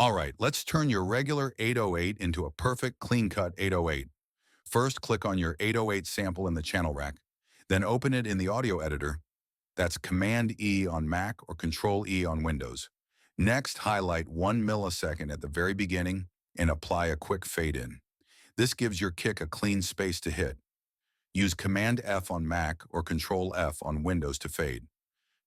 All right, let's turn your regular 808 into a perfect clean-cut 808. First, click on your 808 sample in the channel rack. Then open it in the audio editor. That's Command-E on Mac or Control-E on Windows. Next, highlight 1 millisecond at the very beginning and apply a quick fade-in. This gives your kick a clean space to hit. Use Command-F on Mac or Control-F on Windows to fade.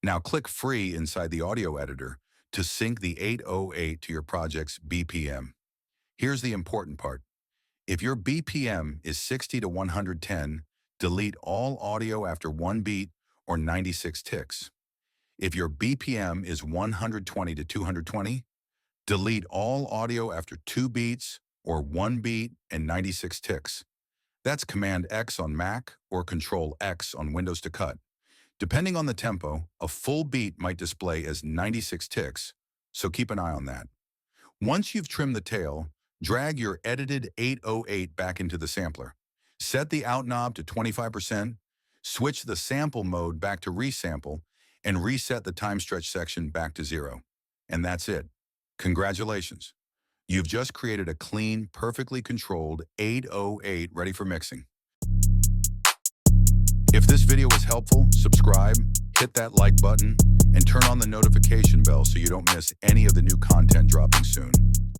Now click Free inside the audio editor to sync the 808 to your project's BPM. Here's the important part. If your BPM is 60 to 110, delete all audio after 1 beat or 96 ticks. If your BPM is 120 to 220, delete all audio after 2 beats or 1 beat and 96 ticks. That's Command X on Mac or Control X on Windows to cut. Depending on the tempo, a full beat might display as 96 ticks, so keep an eye on that. Once you've trimmed the tail, drag your edited 808 back into the sampler. Set the out knob to 25%, switch the sample mode back to resample, and reset the time stretch section back to 0. And that's it. Congratulations. You've just created a clean, perfectly controlled 808 ready for mixing. If this video was helpful, subscribe, hit that like button, and turn on the notification bell so you don't miss any of the new content dropping soon.